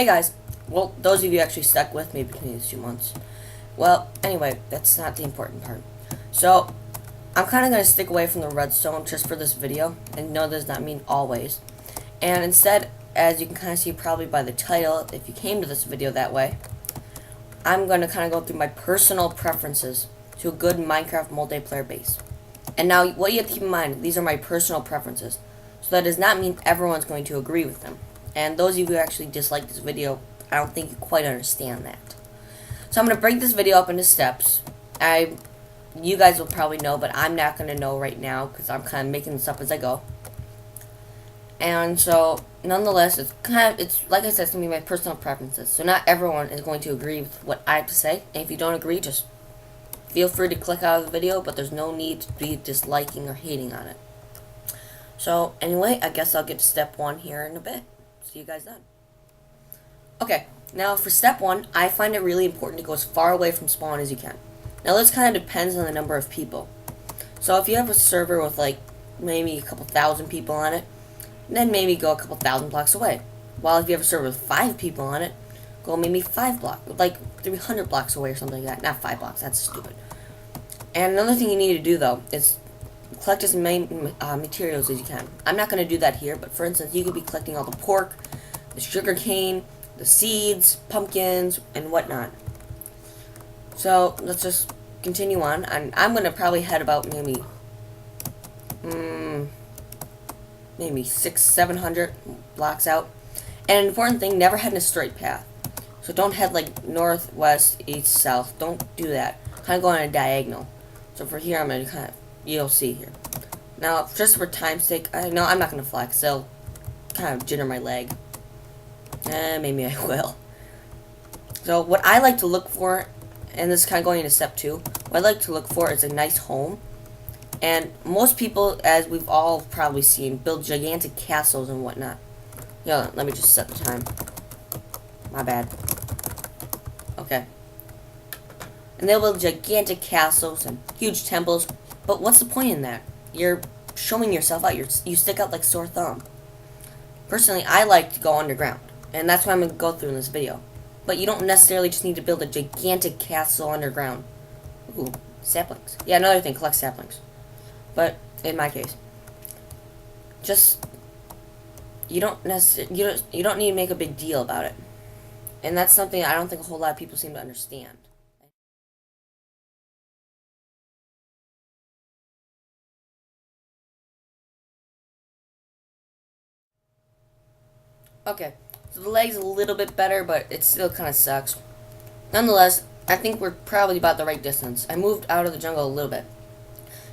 Hey guys, well, those of you actually stuck with me between these 2 months. Well, anyway, that's not the important part. So, I'm kind of going to stick away from the redstone just for this video, and no, does not mean always. And instead, as you can kind of see probably by the title, if you came to this video that way, I'm going to kind of go through my personal preferences to a good Minecraft multiplayer base. And now, what you have to keep in mind, these are my personal preferences. So that does not mean everyone's going to agree with them. And those of you who actually dislike this video, I don't think you quite understand that. So I'm going to break this video up into steps. You guys will probably know, but I'm not going to know right now because I'm kind of making this up as I go. And so, nonetheless, it's like I said, it's going to be my personal preferences. So not everyone is going to agree with what I have to say. And if you don't agree, just feel free to click out of the video, but there's no need to be disliking or hating on it. So anyway, I guess I'll get to step 1 here in a bit. See you guys then. Okay, now for step 1, I find it really important to go as far away from spawn as you can. Now this kind of depends on the number of people. So if you have a server with like maybe a couple thousand people on it, then maybe go a couple thousand blocks away. While if you have a server with 5 people on it, go maybe 5 blocks, like 300 blocks away or something like that. Not 5 blocks, that's stupid. And another thing you need to do though is collect as many materials as you can. I'm not going to do that here, but for instance, you could be collecting all the pork, the sugar cane, the seeds, pumpkins, and whatnot. So let's just continue on, and I'm going to probably head about maybe 600-700 blocks out. And an important thing, never head in a straight path. So don't head like north, west, east, south. Don't do that. Kind of go on a diagonal. So for here, I'm going to kind of, you'll see here. Now, just for time's sake, no, I'm not going to fly, because they'll kind of jitter my leg. Maybe I will. So, what I like to look for, and this is kind of going into step 2, what I like to look for is a nice home. And most people, as we've all probably seen, build gigantic castles and whatnot. Yeah, let me just set the time. My bad. Okay. And they'll build gigantic castles and huge temples. But what's the point in that? You're showing yourself out. You stick out like sore thumb. Personally, I like to go underground. And that's what I'm going to go through in this video. But you don't necessarily just need to build a gigantic castle underground. Ooh, saplings. Yeah, another thing, collect saplings. But, in my case, just, you don't necessarily, you don't need to make a big deal about it. And that's something I don't think a whole lot of people seem to understand. Okay, so the leg's a little bit better, but it still kind of sucks. Nonetheless, I think we're probably about the right distance. I moved out of the jungle a little bit.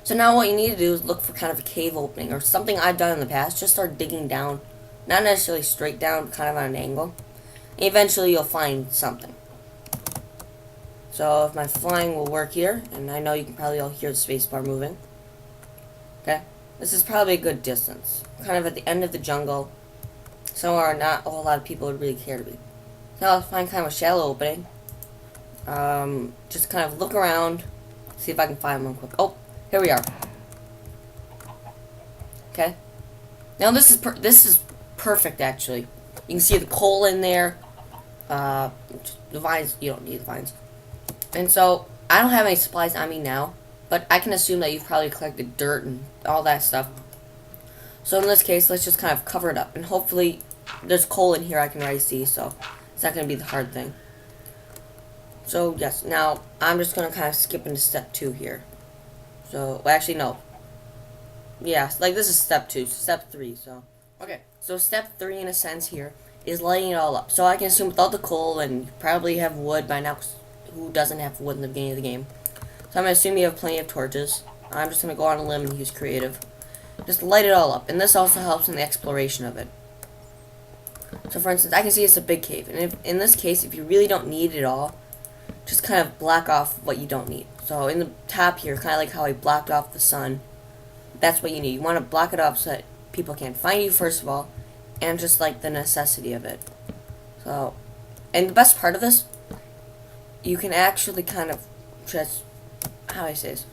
So now what you need to do is look for kind of a cave opening, or something I've done in the past. Just start digging down. Not necessarily straight down, but kind of on an angle. And eventually you'll find something. So if my flying will work here, and I know you can probably all hear the spacebar moving. Okay, this is probably a good distance. Kind of at the end of the jungle. Somewhere not a whole lot of people would really care to be. So I'll find kind of a shallow opening. Just kind of look around, see if I can find one quick. Oh, here we are. Okay. Now this is perfect actually. You can see the coal in there. The vines, you don't need the vines. And so I don't have any supplies on me now, but I can assume that you've probably collected dirt and all that stuff. So in this case, let's just kind of cover it up, and hopefully there's coal in here I can already see, so it's not going to be the hard thing. So yes, now I'm just going to kind of skip into step 2 here. So, well, actually no. Yeah, like this is step 2, step 3, so. Okay, so step 3 in a sense here is lighting it all up. So I can assume with all the coal, and you probably have wood by now, who doesn't have wood in the beginning of the game. So I'm going to assume you have plenty of torches. I'm just going to go on a limb and use creative. Just light it all up, and this also helps in the exploration of it. So for instance, I can see it's a big cave, and if, in this case, if you really don't need it all, just kind of block off what you don't need. So in the top here, kind of like how I blocked off the sun, that's what you need. You want to block it off so that people can't find you, first of all, and just like the necessity of it. So, and the best part of this, you can actually kind of just, how do I say this?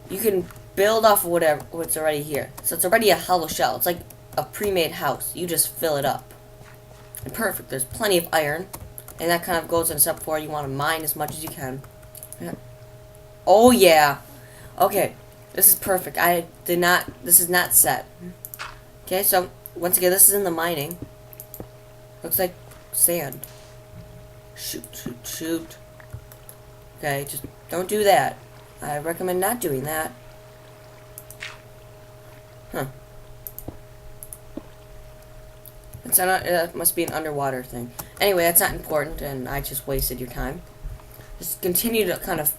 You can build off of what's already here. So it's already a hollow shell. It's like a pre-made house. You just fill it up. And perfect, there's plenty of iron. And that kind of goes in step 4. You want to mine as much as you can. Yeah. Oh yeah. Okay, this is perfect. This is not set. Okay, so once again, this is in the mining. Looks like sand. Shoot, shoot, shoot. Okay, just don't do that. I recommend not doing that. Huh. It must be an underwater thing. Anyway, that's not important, and I just wasted your time. Just continue to kind of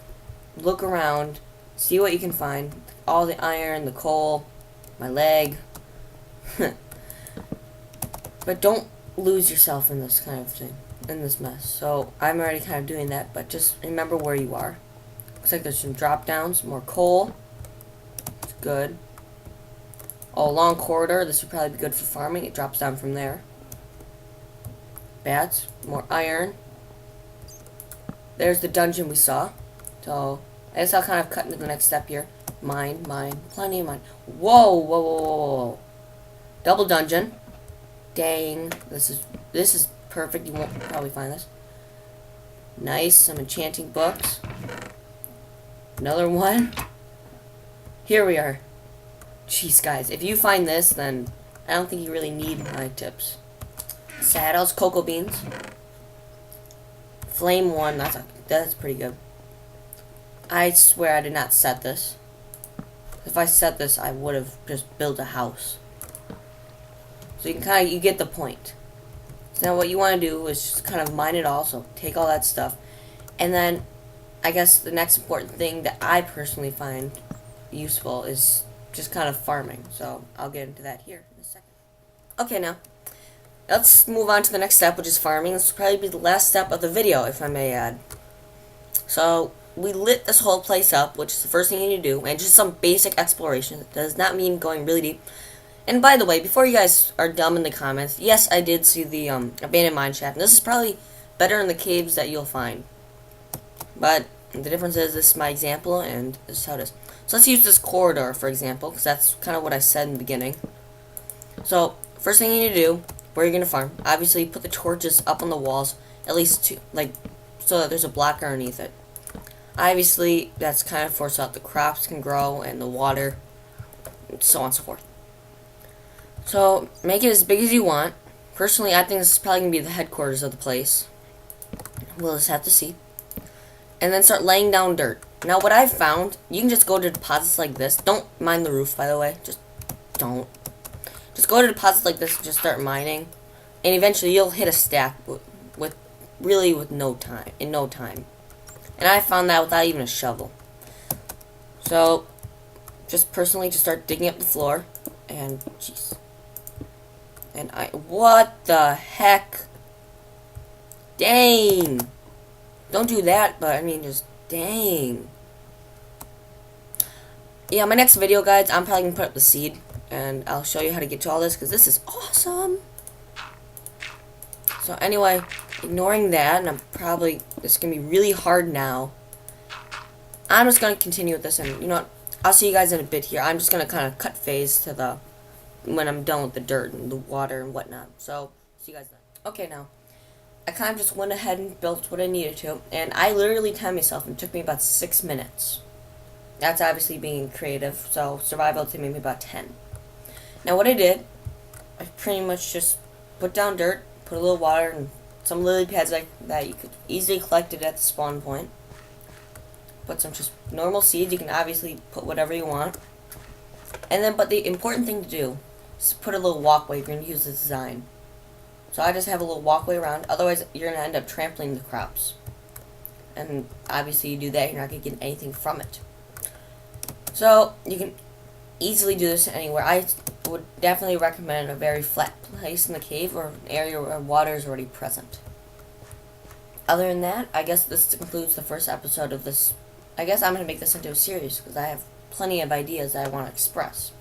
look around, see what you can find. All the iron, the coal, my leg. But don't lose yourself in this kind of thing, in this mess. So I'm already kind of doing that, but just remember where you are. Looks like there's some drop downs, more coal. It's good. Oh, long corridor. This would probably be good for farming. It drops down from there. Bats, more iron. There's the dungeon we saw. So I guess I'll kind of cut into the next step here. Mine, plenty of mine. Whoa, whoa, whoa, whoa, whoa. Double dungeon. Dang, this is perfect. You won't probably find this. Nice, some enchanting books. Another one. Here we are. Jeez, guys, if you find this, then I don't think you really need my tips. Saddles, cocoa beans. Flame 1, that's pretty good. I swear I did not set this. If I set this, I would have just built a house. So you get the point. So now what you want to do is just kind of mine it all. So take all that stuff, and then I guess the next important thing that I personally find useful is just kind of farming. So I'll get into that here in a second. Okay, now let's move on to the next step, which is farming. This will probably be the last step of the video, if I may add. So we lit this whole place up, which is the first thing you need to do, and just some basic exploration. It does not mean going really deep. And by the way, before you guys are dumb in the comments, yes, I did see the abandoned mine shaft. And this is probably better in the caves that you'll find. But the difference is this is my example, and this is how it is. So let's use this corridor, for example, because that's kind of what I said in the beginning. So first thing you need to do, where you're going to farm, obviously put the torches up on the walls, at least two, so that there's a block underneath it. Obviously, that's kind of for so that the crops can grow and the water, and so on and so forth. So, make it as big as you want. Personally, I think this is probably going to be the headquarters of the place. We'll just have to see. And then start laying down dirt. Now, what I've found, you can just go to deposits like this. Don't mine the roof, by the way. Just don't. Just go to deposits like this and just start mining. And eventually, you'll hit a stack with no time. In no time. And I found that without even a shovel. So, just personally, just start digging up the floor. And, jeez. And what the heck? Dang. Don't do that, but I mean, just dang. Yeah, my next video, guys, I'm probably going to put up the seed. And I'll show you how to get to all this, because this is awesome. So anyway, ignoring that, and this is going to be really hard now. I'm just going to continue with this, and you know what? I'll see you guys in a bit here. I'm just going to kind of cut phase to when I'm done with the dirt and the water and whatnot. So, see you guys then. Okay, now, I kind of just went ahead and built what I needed to, and I literally timed myself, and it took me about 6 minutes. That's obviously being creative, so survival took me about 10. Now, what I did, I pretty much just put down dirt, put a little water, and some lily pads like that you could easily collect it at the spawn point. Put some just normal seeds. You can obviously put whatever you want. And then, but the important thing to do is put a little walkway if you're going to use this design. So I just have a little walkway around. Otherwise, you're going to end up trampling the crops. And obviously, you do that, you're not going to get anything from it. So you can easily do this anywhere. I would definitely recommend a very flat place in the cave or an area where water is already present. Other than that, I guess this concludes the first episode of this. I guess I'm going to make this into a series because I have plenty of ideas that I want to express.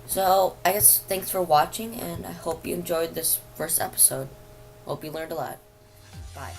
So, I guess thanks for watching, and I hope you enjoyed this first episode. Hope you learned a lot. Bye.